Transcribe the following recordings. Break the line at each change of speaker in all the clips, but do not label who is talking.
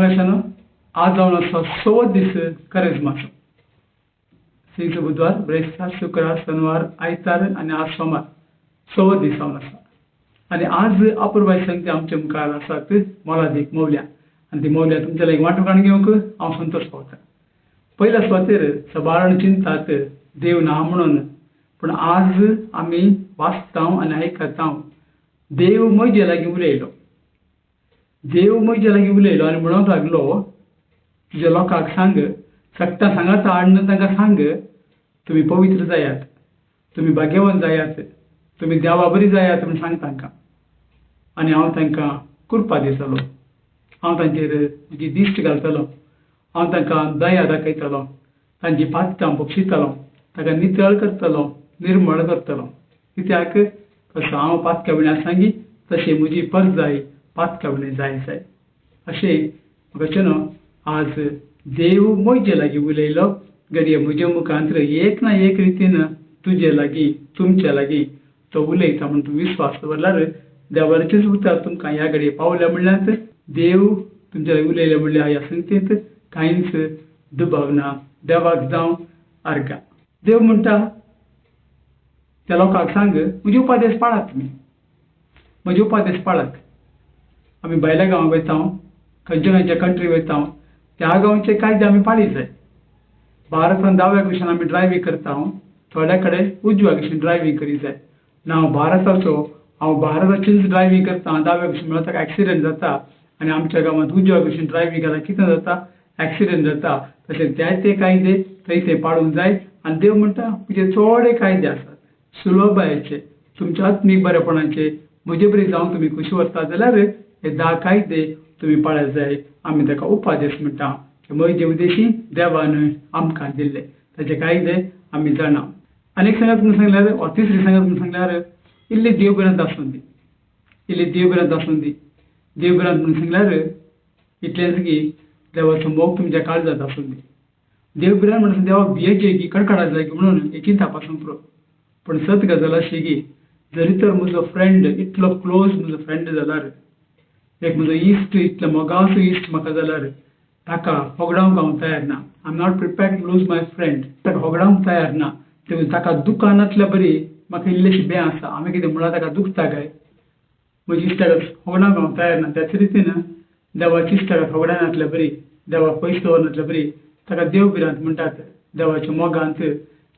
हांगाच्यान आज जावन आसा 6 दीस करेजमाचो. सिंच बुधवार, ब्रेस्तार, शुक्रार, शनिवार, आयतार आनी आज सोमार 6 दीस जावन आसा. आनी आज अपूर्वाय संगती आमचे मुखार आसात मोलादीक मौल्या. आनी ती मौल्या तुमच्या लागीं वांटोवण घेवंक हांव संतोश पावता. पयल्या सुवातेर सबाळण चिंतात देव ना म्हणून, पूण आज आमी वाचता आनी आयकता देव म्हजे लागीं उलयलो. देव म्हजे लागीं उलयलो आनी म्हणूंक लागलो तुज्या लोकांक सांग, सक्ता सांगाता आडन तांकां सांग, तुमी पवित्र जायात, तुमी भाग्यवान जायात, तुमी देवा बरी जायात म्हूण सांग तांकां. आनी हांव तांकां कृपा दितलो, हांव तांचेर म्हजी दिश्ट घालतलो, हांव तांकां दया दाखयतलो, तांची पातकां बक्षितलो, तांकां नितळ करतलो, निर्मळ करतलो. कित्याक कसो हांव पातका विण्याक सांगी तशी म्हजी परजाई पातका विणे जाय जाय. अशें म्हाका न्हू आज देव म्हजे लागीं उलयलो. घडये म्हज्या मुखांतर एक ना एक रितीन तुजे लागीं, तुमच्या लागीं तो उलयता म्हूण तूं विस्वास दवरल्यार देवाचेच उतर तुमकां ह्या घडये पावल्या म्हणल्यार देव तुमच्या लागीं उलयले म्हणल्यार ह्या संगतींत कांयच दुबाव ना. देवाक जावं आर्गां. देव म्हणटा त्या लोकांक सांग, म्हजे उपादेश पाळात, तुमी म्हजे उपादेश पाळात. आमी भायल्या गांवांक वयता, खंयच्या खंयच्या कंट्री वयता, त्या गांवचे कायदे आमी पाळी जाय. भारतांत 10व्या क्रमांकान आमी ड्रायव्हिंग करता, थोड्या कडेन उजव्या क्रमांकान ड्रायव्हिंग करी जाय. ना हांव भारताचो, हांव भारताचेंच ड्रायव्हिंग करता, 10व्या क्रमांकान म्हणल्यार ताका एक्सिडेंट जाता. आनी आमच्या गांवांत उजव्या क्रमांकान ड्रायव्हिंग केल्यार कितें जाता, एक्सिडेंट जाता. तशें ते कायदे थंय पाळूंक जाय. आनी देव म्हणटा तुजे चोडे कायदे आसात सुलभायेचे, तुमच्या आत्मीक बरेपणाचे, म्हजे बरी जावन तुमी कशी व्हरता जाल्यार हे 10 कायदे तुमी पाळ्ळे जाय. आमी ताका उपादेश म्हणटा. म्हजे उद्देशी देवान आमकां दिल्ले ताचे कायदे आमी जाणा. आनीक सांगात म्हणून सांगल्यार, वा तिसरी सांगात म्हणून सांगल्यार इल्ली देवग्रंथ आसूं दी, इल्ली देवग्रंथ आसूं दी. देवग्रंथ म्हणून सांगल्यार इतलेंच की देवाचो मोग तुमच्या काळजांत आसूं दी. देवग्रंथ म्हणून देवाक भियेचे की कडकडा जाय म्हणून एकीन तापासून पुरो. पूण सत गजाल अशी की जरी तर म्हजो फ्रेंड इतलो क्लोज म्हजो फ्रेंड जाल्यार, एक म्हजो इश्ट इतलो मोगाचो इश्ट म्हाका जाल्यार ताका होगडावंक हांव तयार ना. I am not prepared to lose my friend. ताका होगडावंक तयार ना. ताका दुकानांतल्या बरी म्हाका इल्लेशी भें आसा. हांवें कितें म्हणल्यार ताका दुखता काय, म्हजी इश्टाक होगडावंक हांव तयार ना. त्याच रितीन देवाची इश्टाक होगडायनातल्या बरी, देवाक पयशे दवरनातल्या बरी ताका देवगिरांत म्हणटात. देवाच्या मोगांत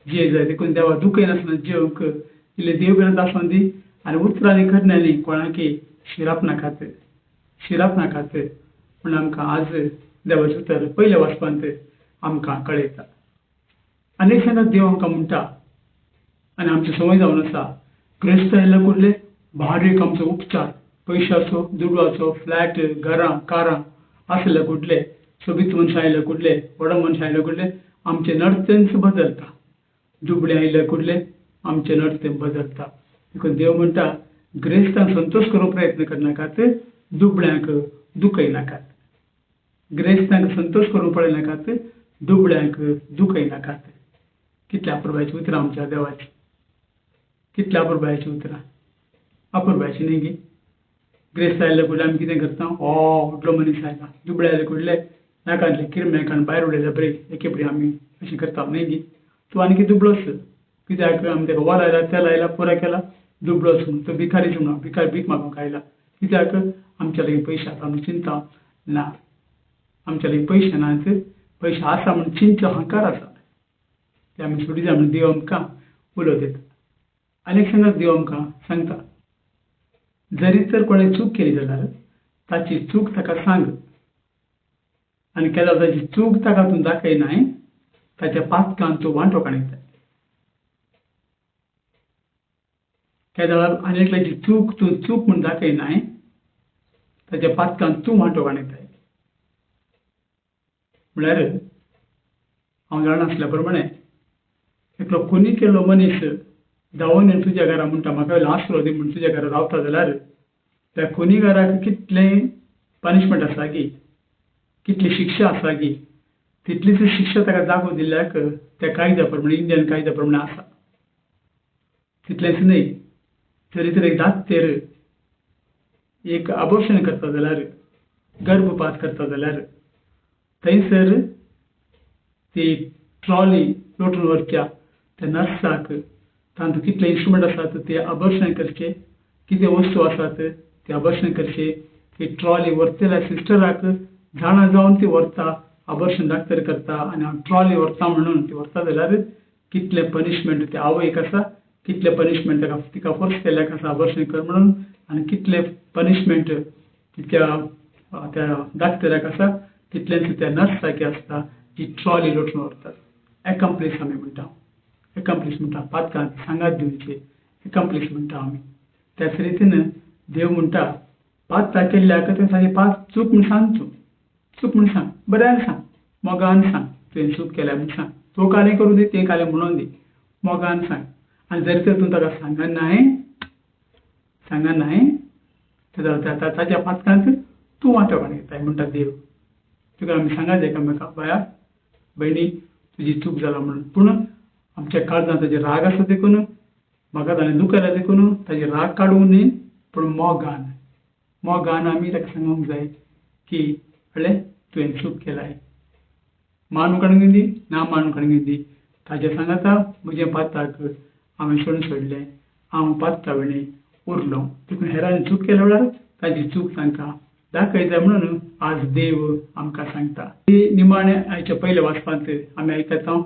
जिये जाय, देखून देवा दुखय नासतना जियोंक इल्ले देवगिरांत आसूं दी. आनी उतरांनी करण्यांनी कोणाकी शिराप नाकात, शिराप नाकात म्हूण आमकां आज देवाचें उतर पयल्या वाचपांत आमकां कळयता. आनीक सांगात देव आमकां म्हणटा, आनी आमची संवय जावन आसा, क्रिस्त आयिल्ले कुडले भारीक आमचो उपचार, पयशाचो, दुडवाचो, फ्लॅट, घरां, कारां आसले कुडले, सोबीत मनशां आयिल्ले कुडले, व्हड मनशां आयिल्ले कुडले आमचे नडतेंच बदलता. दुबळे आयिल्ले कुडले आमचे नडतें बदलता. देखून देव म्हणटा ग्रेस्तांक संतोश करूंक प्रयत्न करनाकात, दुबळ्यांक दुखय नाकात. ग्रेस्तांक संतोष करूंक पळयनाकात, दुबळ्यांक दुखय नाकात. कितल्या अपुरबायची उतरां आमच्या देवाची, कितल्या अपुरबायची उतरां. अपुरबायची न्ही गी. ग्रेस्त आयिल्ले कुडले आमी कितें करता, व्हडलो मनीस आयला. दुबळे आयिल्ले कुडले नाकांतले किरमेकान भायर उडयले बरे एके बरी आमी अशें करता न्ही गी. तूं आनी कितें दुबळोस, कित्याक आमी ताका वोल आयला, तेल आयला, पुरो केला, दुबळोस म्हणून. तो भिकारीच म्हणून भिकार भीक मागूंक आयला. कित्याक आमच्या लागीं पयशे आसा म्हूण चिंता ना. आमच्या लागीं पयशे नात, पयशे आसा म्हूण चिंत अहंकार आसा, ते आमी सोडी जाय म्हणून देव आमकां उलो दिता. आनीक सांगात देव आमकां सांगता, जरी तर कोणें चूक केली जाल्यार ताची चूक ताका सांग. आनी केल्यार ताची चूक ताका तूं दाखयनाय, ताच्या पातकांत तूं वांटो काडयता. केल्यार आनी एकल्याची चूक तूं चूक म्हूण दाखयनाय, ताच्या पातकांत तूं वांटो काडयताय. म्हळ्यार हांव जाणा प्रमाणे एकलो खुनी केल्लो मनीस धांवून येवन तुज्या घरा म्हणटा म्हाका आसरो दी म्हूण तुज्या घरा रावता जाल्यार त्या खुनीगाराक कितलें पनिशमेंट आसा गी, कितली शिक्षा आसा गी. तितलीच शिक्षा ताका जागो दिल्ल्याक त्या कायद्या प्रमाणे, इंडियन कायद्या प्रमाणे आसा. तितलेंच न्हय, जरी तर एक दात्तेर एक अबॉर्शन करता जाल्यार, गर्भपात करता जाल्यार थंयसर ती ट्रॉली लोटून व्हरच्या त्या नर्साक तांतूं कितले इन्स्ट्रुमेंट आसात ते अबॉर्शन करचे, कितें वस्तू आसात ते अबॉर्शन करचे, ती ट्रॉली व्हरतल्या सिस्टराक जाणा जावन ती व्हरता, अबॉर्शन डॉक्टर करता आनी हांव ट्रॉली व्हरता म्हणून ती व्हरता जाल्यार कितले पनिशमेंट त्या आवयक आसा, कितले पनिशमेंट तिका फोर्स केल्ल्याक आसा अबॉर्शन कर म्हणून, आनी कितले पनिशमेंट त्या डॉक्टराक आसा, तितलेंच त्या नर्साक आसता जी ट्रॉली लोटून व्हरतात. एकम्प्लीस आमी म्हणटा, एकम्प्लीस म्हणटा पातकांत सांगात दिवचे, एकम्प्लीस म्हणटा आमी. त्याच रितीन देव म्हणटा पात दाखयल्ल्याक ताची पात चूक म्हूण सांग, चूक म्हूण सांग, बऱ्यान सांग, मोगान सांग, तुवें चूक केल्या म्हूण सांग, तो कालें करूं दी तें कालें म्हणून दी, मोगान सांग. आनी जर तर तूं ताका सांगनाय ताच्या पातकांत तूं वांटेपण घेताय म्हणटा देव. तुका आमी सांगात एकामेकाक बाया भयणी तुजी चूक जाला म्हणून, पूण आमच्या काळजांत ताजे राग आसा देखून, म्हाका ताणें दुखयला देखून ताजे राग काडूंक न्ही, पूण मोगान आमी ताका सांगूंक जाय की हळें तुवें चूक केलाय. मानूं काडूंक दी ना मानूं काडूंक दी, ताजें सांगाता म्हजें पाताक हांवें सोडलें, हांव पातता वेळी उरलो. देखून हेरांनी चूक केल्या वेळार ताची चूक तांकां दाखयता म्हणून आज देव आमकां सांगता. निमाणे आयच्या पयल्या वाचपांत आमी आयकता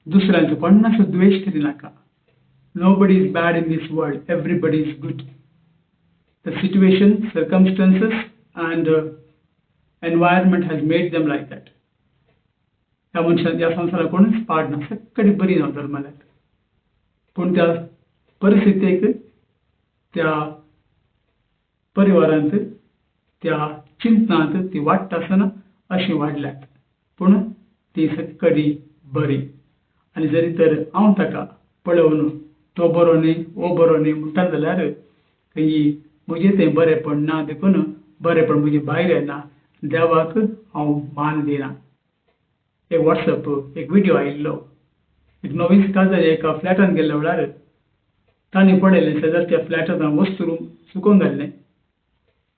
दुसऱ्यांचो कोणाचो द्वेश करिनाका. Nobody is bad in this world, everybody is good. The situation, circumstances and environment has made them like that. ह्या मनशान ह्या संवसाराक कोणूच पाड ना, सगळीं बरी ना धर्माल्यात, पूण त्या परिस्थितीक त्या परिवारांत त्या चिंतनांत ती वाडटा आसतना अशी वाडल्यात, पूण ती सगळीं बरी. आनी जरी तर हांव ताका पळोवन तो बरो न्ही वो बरो न्ही म्हणटा जाल्यार ही म्हजें तें बरेंपण ना, देखून बरेंपण म्हजे भायर येना, देवाक हांव मान दिना. एक वॉट्सअप एक व्हिडिओ आयिल्लो, एक नवीन काजार एका फ्लॅटान गेल्ल्या वेळार तांणी पळयलें शेजारच्या फ्लॅटांत वस्तू सुकोवन घाल्लें,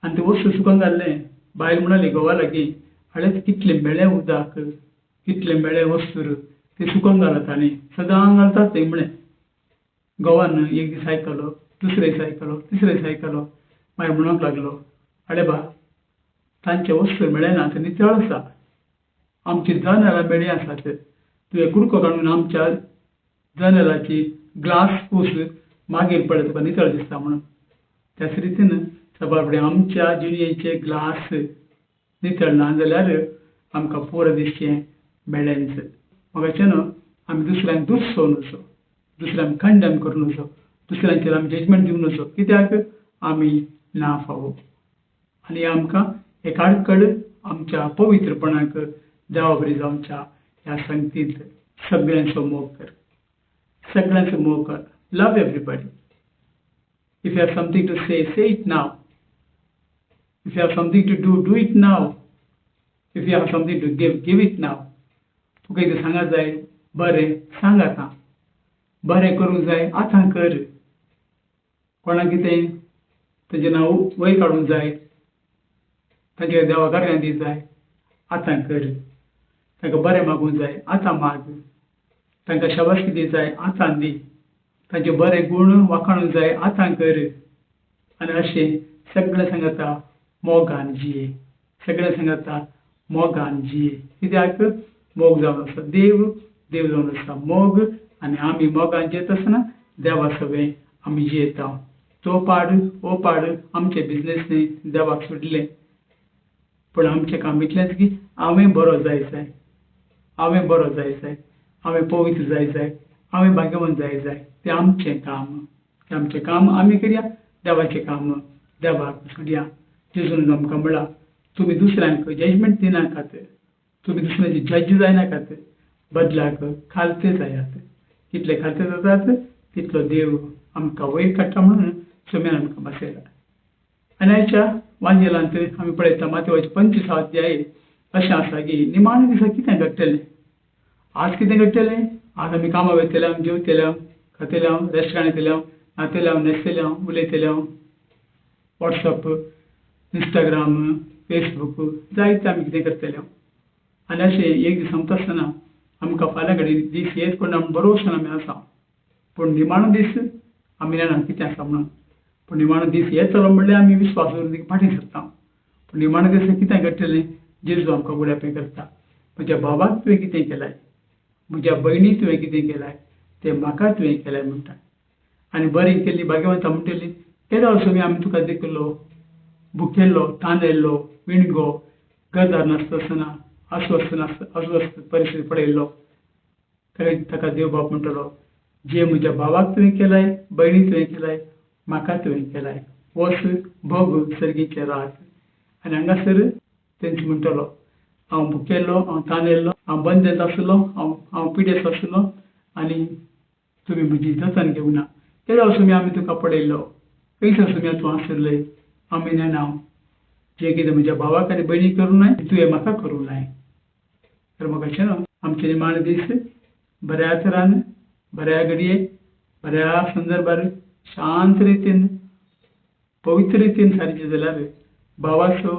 आनी तें वस्तू सुकोवन घाल्लें. बायल म्हणली घोवा लागीं हळेच कितलें मेळ्ळें उदक, कितलें मेळ्ळें वस्तूर ते सुकोवन घालता आनी सदां घालतात तें म्हळें. घोवान एक दीस आयकलो, दुसरे दीस आयकलो, तिसरे दीस आयकलो, मागीर म्हणूंक लागलो आरे बा तांचे वस्तू मेळना, ते नितळ आसा, आमची जनेलां मेळ्ळीं आसात, तुवें कुडको काडून आमच्या जनेलाची ग्लास पूस, मागीर पळय तुका नितळ दिसता म्हणून. त्याच रितीन सबाबडे आमच्या जिणेचे ग्लास नितळ ना जाल्यार आमकां पुरो दिसचें मेळ्ळेंच. मगाच्यान आमी दुसऱ्यांक दुसोवन नजो, दुसऱ्यांक कंडेम करून नजो, दुसऱ्यांचेर आमी जजमेंट दिवं नजो, कित्याक आमी ना फावो. आनी आमकां एक आडकड आमच्या पवित्रपणाक देवा बरी जावच्या ह्या संगतींत सगळ्यांचो मोग कर, सगळ्यांचो मोग कर. लव everybody. If you have something to say, say it now. If you have something to do, do it now. If you have something to give, give it now. तुका कितें सांगा जाय बरें सांग आतां, बरें करूंक जाय आतां कर. कोणाक कितें ताजें नांव वयर काडूंक जाय, तांचे देवा कारणां दी जाय आतां कर. तांकां बरें मागूंक जाय आतां माग, तांकां शाबासकी दी जाय आतां दी, तांचे बरें गूण वाखाणूंक जाय आतां कर. आनी अशें सगळें सांगता मोगान जिये, सगळें सांगता मोगान जिये. कित्याक मोग जावन आसा देव, देव जावन आसा मोग, आनी आमी मोगान जियेत आसतना देवा सवें आमी जियेता. तो पाड हो पाड आमचे बिजनेस न्ही, देवाक सोडलें. पूण आमचें काम इतलेंच की हांवें बरो जाय जाय, हांवें बरो जाय जाय, हांवें पवित्र जाय जाय, हांवें भाग्यवान जाय जाय. तें आमचें काम, तें आमचें काम आमी करया, देवाचें काम देवाक सोडया. जेजून आमकां म्हणला तुमी दुसऱ्यांक जजमेंट दिनाकात, तुमी दुसऱ्यांचे जज जायनाकात, बदलाक खालते जायात. कितले खालते जातात तितलो देव आमकां वयर काडटा म्हणून सुम्यान आमकां बसयला. आनी आयच्या वांजेलांत आमी पळयता माथेवाचे 25 अध्याय अशें आसा की निमाणे दिसा कितें घडटलें. आज कितें घडटलें, आज आमी कामां वयतले, जेवतले, खातले, रेस्टॉरंट येतले, नाचतले, न्हेसतले, उलयतले, वॉट्सअप, इंस्टाग्राम, फेसबूक, जायते आमी कितें करतले. आनी अशें एक दीस सांगता आसतना आमकां फाल्यां घडी दीस येत कोण आमी बरो वचून आमी आसा पूण निमाणो दीस आमी जाणा कितें आसा म्हणून पूण निमाणो दीस येतलो म्हणल्यार आमी विस्वास दवरून फाटीं सरता पूण निमाणो दीस कितें घडटलें जेजू आमकां उगडापें करता म्हज्या भावाक तुवें कितें केलाय म्हज्या भयणीक तुवें कितें केलाय तें म्हाका तुवें केलाय म्हणटा आनी बरें केल्ली भाग्यवंता म्हणटली केदो वर्सूं आमी तुका देखलो भुकेल्लो तांदेल्लो विणगो घरदार नासतना अस्वस्थ परिस्थिती पडयल्लो ताका देव बाप म्हणटलो जे म्हज्या भावाक तुवें केलाय भयणीक तुवें केलाय म्हाका तुवें केलाय वच भोग सर्गीचे रात आनी हांगासर तेंच म्हणटलो हांव भुकेल्लो हांव तांदेल्लो हांव बंदेंत आसलो हांव पिडेस्त आसलो आनी तुमी म्हजी जतन घेवना केदो वर्सूं आमी तुका पडयल्लो खंयच वर्सूं तूं आसलय आमी जाणा जे कितें म्हज्या भावाक आनी भयणीक करूं नाय तुवें म्हाका करूं नाय तर म्हाका अशें न्हू आमचे निमाणे दीस बऱ्या तरान बऱ्या घडये बऱ्या संदर्भार शांत रितीन पवित्र रितीन सारकें जाल्यार भावाचो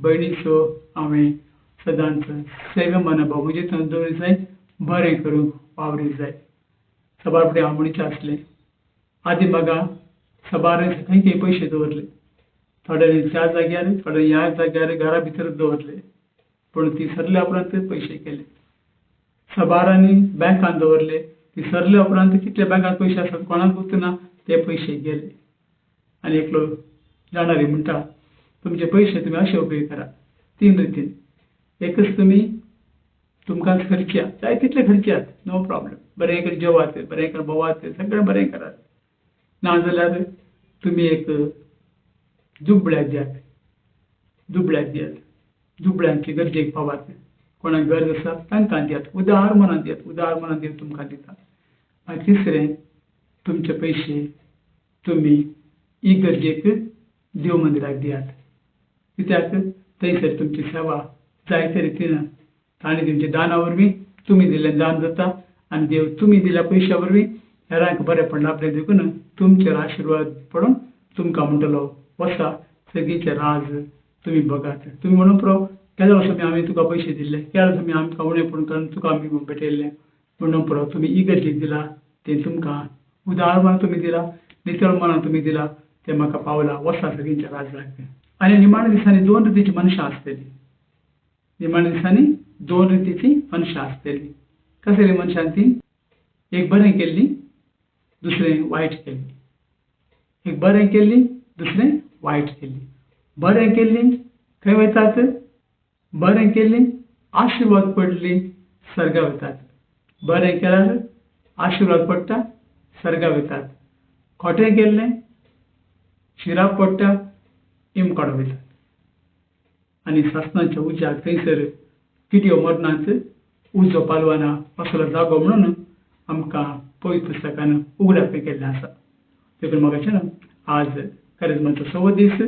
भयणीचो हांवें सदांच सेवा मनोभाव म्हजे थंय दवरूंक जाय बरें करूंक वावरूंक जाय सबार फुडें हांव म्हणचें आसलें आदी म्हाका सबार खंय खंय पयशे दवरले थोड्यांनी त्या जाग्यार थोड्या ह्या जाग्यार घरा भितर दवरले पूण ती सरल्या उपरांत पयशे केले सबारांनी बँकान दवरले ती सरल्या उपरांत कितले बँकात पयशे आसात कोणाक गुर्तना ते पयशे गेले आनी एकलो जाणारी म्हणटा तुमचे पयशे तुमी अशे उपेग करा 3 रितीन एकच तुमी तुमकां खर्च्या जाय तितले खर्च्यात नो प्रॉब्लेम बरें कर जेवात बरें कर भोवात सगळें बरें करात नाजाल्यार तुमी एक दुबळ्याक दियात दुबळ्यांची गरजेक पावात कोणाक गरज आसा तांकां दियात उदार मनान दियात तुमकां दिता आनी तिसरें तुमचे पयशे तुमी इगर्जेक देव मंदिराक दियात कित्याक थंयसर तुमची सेवा जायते रितीन ताणें तुमचे दाना वरवीं तुमी दिल्लें दान जाता आनी देव तुमी दिल्या पयशा वरवीं हेरांक बरें पडना आपलें देखून तुमचेर आशिर्वाद पडून तुमकां म्हणटलो वसा सगळीचे राज तुमी बघात तुमी म्हणून पुरो केदो वर्सूं आमी तुका पयशे दिल्ले केदो तुमी आमकां उणेपण करून तुका आमी भेटयल्लें म्हणून पुरो तुमी इगर्जेक दिला तें तुमकां उदार मनान तुमी दिला नितळ मनान तुमी दिला तें म्हाका पावला वसा सगळींच्या राजाक आनी निमाणे दिसांनी 2 रितीची मनशां आसतलीं निमाणे दिसांनी 2 रितीची मनशां आसतलीं कसली मनशां ती एक बरें केल्ली दुसरें वायट केल्ली एक बरें केल्ली दुसरें वायट केल्ली बरें केल्ली खंय वतात बरें केल्ली आशिर्वाद पडली सर्गा वतात बरें केल्यार आशिर्वाद पडटा सर्गा वतात खोटें केल्लें शिराप पडटा इमकाडो वतात आनी सासणाच्या उज्याक थंयसर किड्यो मरनात उजो पालवाना असलो जागो म्हणून आमकां पवित्र पुस्तकान उगडापें केल्लें आसा देखून म्हाका अशें आज करिज्माचो 6वो दीस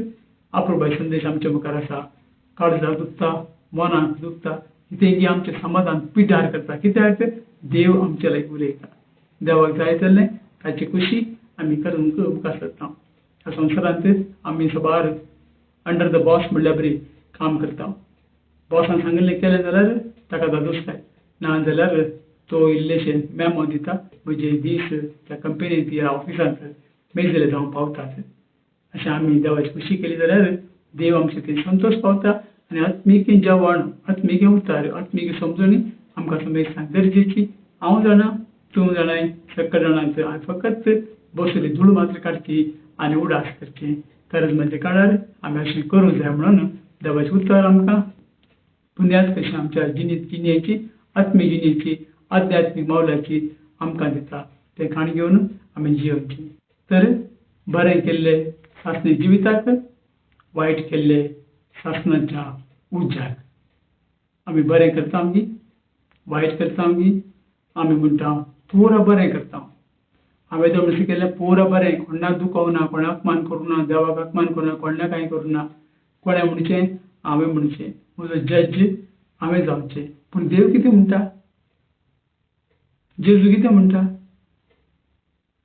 अप्रोबाय संदेश आमचे मुखार आसा काळजाक दुखता मनाक दुखता कितेंय आमचें समाधान पिड्डार करता कित्याक देव आमचे लागीं उलयता देवाक जाय जाल्लें ताची खुशी आमी करूंक मुखार सरता ह्या संवसारांत आमी सबार अंडर द बॉस म्हणल्यार बरी काम करता बॉसान सांगिल्लें केलें जाल्यार ताका दादोसताय ना जाल्यार तो इल्लेशें मेमो दिता म्हजे दीस त्या कंपनींत ह्या ऑफिसांत मेजले जावं पावतात अशें आमी देवाची खुशी केली जाल्यार देव आमचे थंय संतोश पावता आनी आत्मीक जेवण आत्मीक उतार आत्मीक समजणी आमकां समज गरजेची हांव जाणा तूं जाणाय सकल जाणांचो फकत बसली धूळ मात्र काडची आनी उडास करची करिज्माच्या काळार आमी अशें करूं जाय म्हणून देवाचें उतर आमकां पुण्यात कशें आमच्या जिणेची आत्मीक जिणेची आध्यात्मीक मौलाची आमकां दिता तें खाण घेवन आमी जियोवची तर बरें केल्लें सासणे जिविताक वायट केल्लें सासणाच्या उज्याक आमी बरें करता आमगे वायट करता आमगे आमी म्हणटा पुरो बरें करता हांवें जर म्हणचें केलें पुरो बरें कोणाक दुखोवना कोणाक अपमान करूं ना देवाक अपमान करूं ना कोणाक कांय करूं ना कोणें म्हणचें हांवें म्हणचें म्हजो जज हांवें जावचें पूण देव कितें म्हणटा जेजू कितें म्हणटा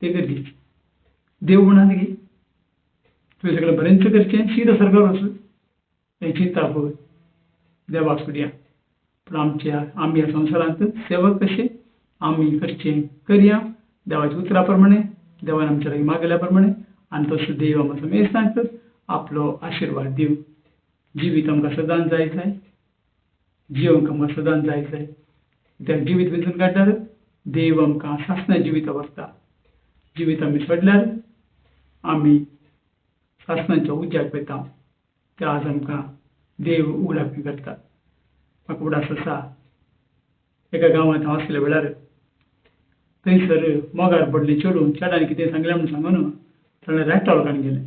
तें गरजेचें देव म्हणा गे तुवें सगळें बरेंच करचें शीत सरकार वच हें चिंता पळय देवाक फुड्या पण आम्ही या संसारांत सेवक कसे आम्ही करचे करया देवाच्या उतराप्रमाणे देवान आमच्या लागीं मागल्याप्रमाणे आनी तसो देव आमचो मेस्तांक आपलो आशिर्वाद दिव. जिवीत आमकां सदांच जाय जिवंक आमकां सदांच जाय त्या जिवीत वेंचून काडल्यार देव आमकां सासणा जिवीत व्हरता. जिवीत आमी सोडल्यार आमी सासणाच्या उज्याक वयता. ते आज आमकां देव उगडापी करता. म्हाका उडास आसा एका गांवांत हांव आसले वेळार थंयसर मोगार पडलें चेडान कितें सांगलें म्हूण सांगून ताणें रेक्टॉल काण गेलें.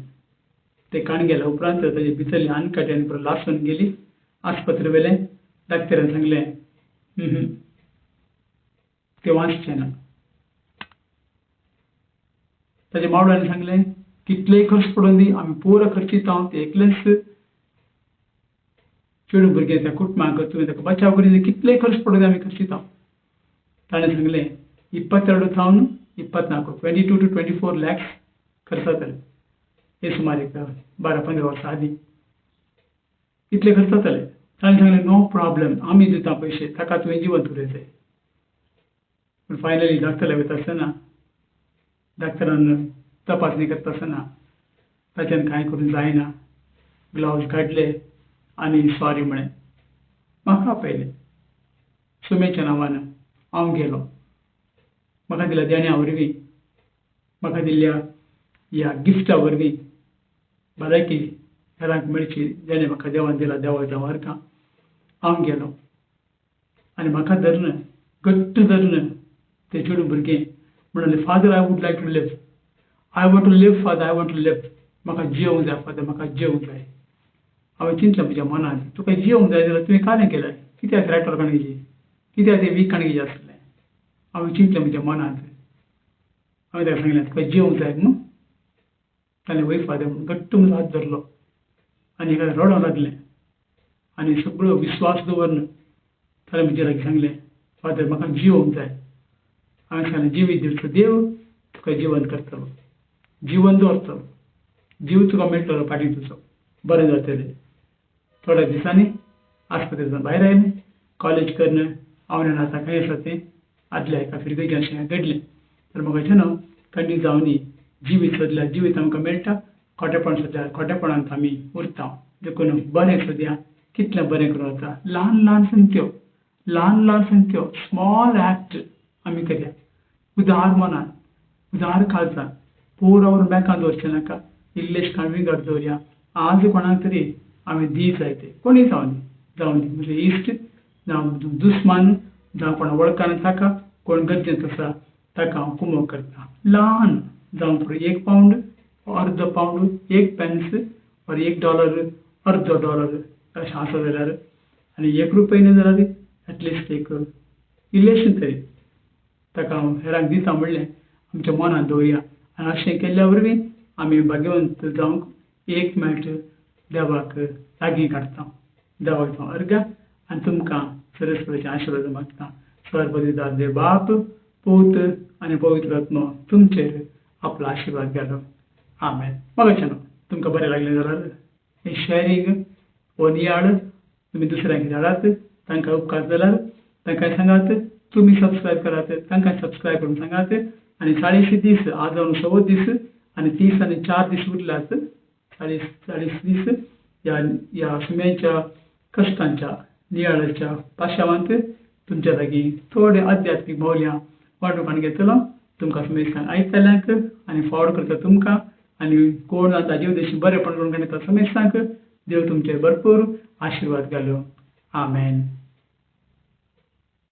ते काण गेल्या उपरांत ताजे भितरली आनकाट्यान पुरो लासून गेली. आस्पत्री व्हेलें. डाक्टरान सांगलें तें वाचचें ना. ताच्या मावड्यान सांगलें कितलेय खर्च पडून दी आमी पुरो खर्चीत हांव ते एकलेंच चेडूं भुरगें त्या कुटुंबाक तुवें ताका बचाव करी कितलेय खर्च पडून दी आमी खर्चीत हांव. ताणें सांगलें 22 जावन 24 22 to 24 lakhs खर्च जाताले. हे सुमार एक 12-15 वर्सां आदीं इतले खर्च जाताले. ताणें सांगलें नो प्रॉब्लेम आमी दिता पयशे ताका तुवें जिवंत उरयचें. पूण फायनली डॉक्टरा वयता आसतना डॉक्टरान तपासणी करता आसतना ताच्यान कांय करून जायना. ग्लोव्ज काडले आनी सॉरी म्हळें म्हाका आपयलें. सुमेच्या नांवान हांव गेलो. म्हाका दिल्या देण्या वरवीं म्हाका दिल्ल्या ह्या गिफ्टा वरवीं भलायकी हेरांक मेळची जेणे म्हाका देवान दिला देवाच्या वारकां हांव गेलो. आनी म्हाका धरून घट्ट धरून तें चेडूं भुरगें म्हणलें father I would like to live. I want to live father I want to live. म्हाका जियोंक जाय फादर म्हाका जियोंक जाय. हांवें चिंतलें म्हज्या मनांत तुका जियोंक जाय जाल्यार तुवें कालें केलें कित्याक रेक्टॉल काणगेची कित्याक तें वीक काणगेचें आसलें. हांवें चिंतलें म्हज्या मनांत. हांवें ताका सांगलें तुका जियोंक जाय न्हू. ताणें वय फादर म्हणून घट्ट म्हणून हात धरलो आनी एका रडों लागलें आनी सगळो विस्वास दवरून ताणें म्हजे लागीं सांगलें फादर म्हाका जियोंक जाय. हांवें सांगलें जिवीत दिवचो देव तुका जिवंत करतलो जिवंत दवरतलो जीव तुका मेळटलो फाटीं तुजो बरें जातलें. थोड्या दिसांनी आस्पत्रेंतल्यान भायर आयलें. कॉलेज करून हांवें आतां खंय आसा तें आदल्या एका फिरगेचें अशें घडलें. तर म्हाका न्हू खंडी जावनी जिवीत सोदल्यार जिवीत आमकां मेळटा. खोटेपण सोदल्यार खोटेपणांत आमी उरता. देखून बरें सोदया कितलें बरें करूं जाता. ल्हान ल्हान संख्यो स्मॉल एक्ट आमी करया. उदार मनान उदार काळजान पुरो व्हरून बँकांत दवरचें नाका. इल्लेश काणवी घट दवरया. आज कोणाक तरी आमी दी जायते कोणीय जावं दी म्हणजे इश्ट जावं दुस्मान जावं कोणा वळखना ताका कोण गरजेंत आसा ताका हांव कुमक करता. ल्हान जावं पुरो 1 पावंड अर्द पावंड 1 पेन्स और $1 अर्द डॉलर अशें आसा जाल्यार आनी 1 रुपया न्ही जाल्यार एटलिस्ट एक इल्लेशें तरी ताका हांव हेरांक दिता म्हणलें आमच्या मनांत दवरया. आनी अशें केल्ल्या वरवीं आमी भाग्यवंत जावंक एक मेळट देवाक लागीं काडटा. देवाक हांव अर्घा आनी तुमकां सरस्वतीचें आशिर्वाद मागता. सर्वपदिदार देव बाप पूत आनी पवित्र आत्मा तुमचेर आपलो आशिर्वाद घालो. आमेन. मगाच्यान तुमकां बरें लागलें जाल्यार हें शेअरिंग वो नियाळ तुमी दुसऱ्यांक धाडात. तांकां उपकार जाल्यार तांकां सांगात. तुमी सबस्क्रायब करात तांकां सबस्क्रायब करून सांगात. आनी 40 दीस आज जावन 60 दीस आनी 30 आनी 4 दीस उरल्यात 40 दीस ह्या सुम्याच्या कश्टांच्या नियाळाच्या पाशवांत तुमच्या लागीं थोडे आध्यात्मीक मौल्य वांटून घेतलो. तुमकां समेस्तांक आयकतल्यांक आनी फॉर्वर्ड करता तुमकां आनी कोण आतां जीव देशी बरेंपण करून घेता समेस्तांक देव तुमचे भरपूर आशिर्वाद घालो. आमेन.